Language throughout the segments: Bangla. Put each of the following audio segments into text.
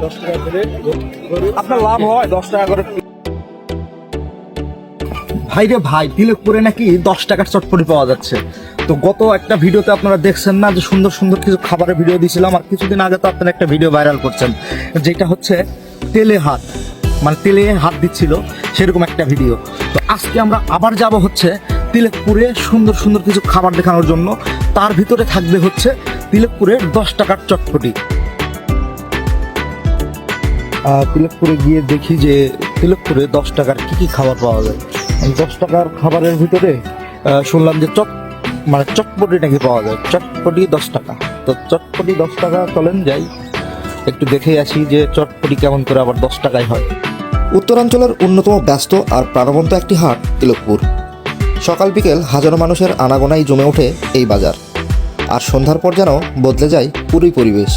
10 টাকা করে আপনার লাভ হয় 10 টাকা করে। ভাই রে ভাই, তিলকপুরে নাকি 10 টাকার চটপটি পাওয়া যাচ্ছে। তো গত একটা ভিডিওতে আপনারা দেখছেন না যে সুন্দর সুন্দর কিছু খাবারের ভিডিও দিয়েছিলাম, আর কিছুদিন আগে তো আপনারা একটা ভিডিও ভাইরাল করছেন যেটা হচ্ছে তেলে হাত, মানে তেলে হাত দিচ্ছিল সেরকম একটা ভিডিও। তো আজকে আমরা আবার যাব হচ্ছে তিলকপুরে সুন্দর সুন্দর কিছু খাবার দেখানোর জন্য। তার ভিতরে থাকবে হচ্ছে তিলকপুরের 10 টাকার চটপটি। তিলকপুরে গিয়ে দেখি যে তিলকপুরে 10 টাকার কি খাবার পাওয়া যায়। 10 টাকার খাবারের ভিতরে শুনলাম যে চটপটি নাকি পাওয়া যায়। চটপটি 10 টাকা। তো চটপটি 10 টাকা, চলেন যাই একটু দেখে আসি যে চটপটি কেমন করে আবার 10 টাকায় হয়। উত্তরাঞ্চলের অন্যতম ব্যস্ত আর প্রাণবন্ত একটি হাট তিলকপুর। সকাল বিকেল হাজারো মানুষের আনাগোনায় জমে ওঠে এই বাজার। আর সন্ধ্যার পর যেন বদলে যায় পুরোই পরিবেশ।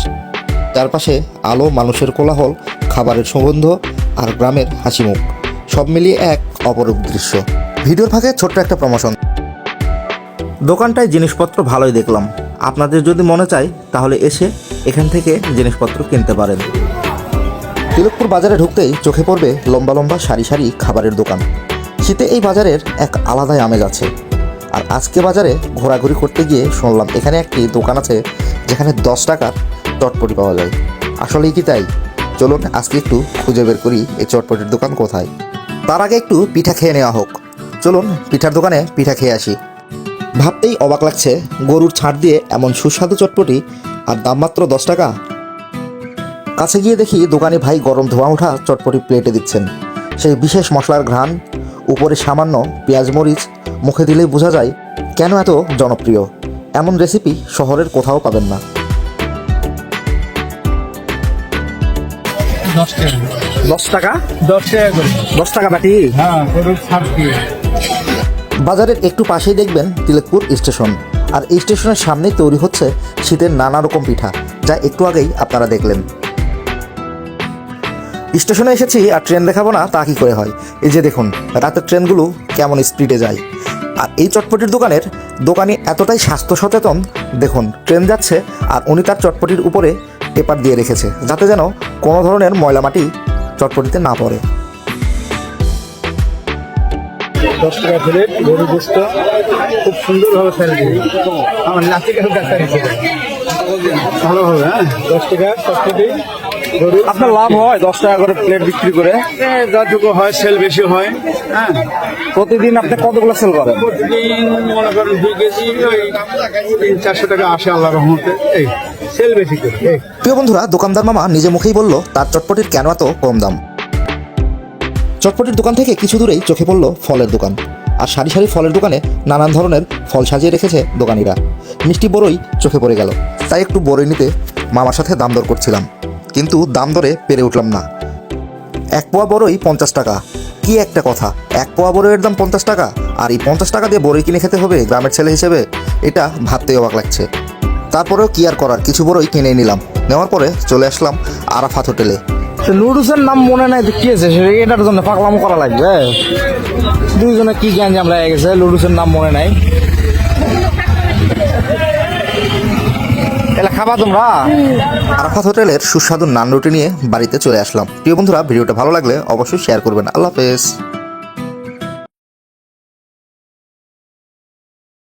চারপাশে আলো, মানুষের কোলাহল, খাবারের সুগন্ধ আর গ্রামের হাসিমুখ, সব মিলিয়ে এক অপরূপ দৃশ্য। ভিডিওর ফাঁকে ছোট্ট একটা প্রমোশন। দোকানটায় জিনিসপত্র ভালোই দেখলাম। আপনাদের যদি মনে চায় তাহলে এসে এখান থেকে জিনিসপত্র কিনতে পারেন। তিলকপুর বাজারে ঢুকতেই চোখে পড়বে লম্বা লম্বা সারি সারি খাবারের দোকান। শীতে এই বাজারের এক আলাদাই আমেজ আছে। আর আজকে বাজারে ঘোরাঘুরি করতে গিয়ে শুনলাম এখানে একটি দোকান আছে যেখানে 10 টাকার চটপটি পাওয়া যায়। আসলেই কি তাই? চলুন আজকে একটু খুঁজে বের করি এই চটপটির দোকান কোথায়। তার আগে একটু পিঠা খেয়ে নেওয়া হোক। চলুন পিঠার দোকানে পিঠা খেয়ে আসি। ভাবতেই অবাক লাগছে, গরুর ছাড় দিয়ে এমন সুস্বাদু চটপটি আর দাম মাত্র 10 টাকা। কাছে গিয়ে দেখি দোকানি ভাই গরম ধোঁয়া ওঠা চটপটি প্লেটে দিচ্ছেন। সেই বিশেষ মশলার ঘ্রাণ, উপরে সামান্য পেঁয়াজ মরিচ, মুখে দিলেই বোঝা যায় কেন এত জনপ্রিয়। এমন রেসিপি শহরের কোথাও পাবেন না। 10 টাকা 10 টাকা 10 টাকা করে। 10 টাকা বাটি। হ্যাঁ, গরুর ছাড় দিয়ে। বাজারের একটু পাশেই দেখবেন তিলকপুর স্টেশন। আর এই স্টেশনের সামনেই তৈরি হচ্ছে শীতের নানা রকম পিঠা, যা একটু আগেই আপনারা দেখলেন। স্টেশনে এসেছি আর ট্রেন দেখাবো না তা কী করে হয়। এই যে দেখুন রাতের ট্রেনগুলো কেমন স্পিডে যায়। আর এই চটপটির দোকানি এতটাই স্বাস্থ্য সচেতন, দেখুন ট্রেন যাচ্ছে আর উনি তার চটপটির উপরে পেপার দিয়ে রেখেছে যাতে যেন কোনো ধরনের ময়লা মাটি চটপটিতে না পড়ে। 10 টাকা করে গরুর গোশত খুব সুন্দরভাবে ফেলে দিই। আমার নাতি কাছে দেখা নিচ্ছে ভালো হবে। হ্যাঁ, 10 টাকা চটপটি গরু। আপনার লাভ হয় 10 টাকা করে প্লেট বিক্রি করে? যতটুকু হয়, সেল বেশি হয়। হ্যাঁ, প্রতিদিন আপনি কতগুলো সেল করেন? প্রতিদিন মনে করেন 2 কেজি ওই 300-400 টাকা আসে আল্লাহর রহমতে। এই সেল বেশি করে। প্রিয় বন্ধুরা, দোকানদার মামা নিজে মুখেই বলল তার চটপটির কেন এত কম দাম। চটপটির দোকান থেকে কিছু দূরেই চোখে পড়ল ফলের দোকান। আর সারি সারি ফলের দোকানে নানান ধরনের ফল সাজিয়ে রেখেছে দোকানিরা। মিষ্টি বড়ই চোখে পড়ে গেল, তাই একটু বড়ই নিতে মামার সাথে দাম দর করছিলাম, কিন্তু দাম দরে পেরে উঠলাম না। 1 পোয়া বড়ই 50 টাকা। কি একটা কথা, 1 পোয়া বড়ইয়ের দাম 50 টাকা, আর এই 50 টাকা দিয়ে বড়ই কিনে খেতে হবে গ্রামের ছেলে হিসেবে? এটা ভাবতেই অবাক লাগছে। তারপরেও কি আর করার, কিছু বড়ই কিনে নিলাম। নেওয়ার পরে চলে আসলাম আরাফাত হোটেলে। নুডলসের নাম মনে নাই তো কি আছে, এটার জন্য পাগলামো করা লাগবে? দুইজনে কি গ্যাঞ্জাম লেগে গেছে, নুডলসের নাম মনে নাই। এলা খাবা তোমরা? আরাফাত হোটেলের সুস্বাদু নান রুটি নিয়ে বাড়িতে চলে আসলাম। প্রিয় বন্ধুরা, ভিডিওটা ভালো লাগলে অবশ্যই শেয়ার করবেন। আল্লাহ হাফেজ।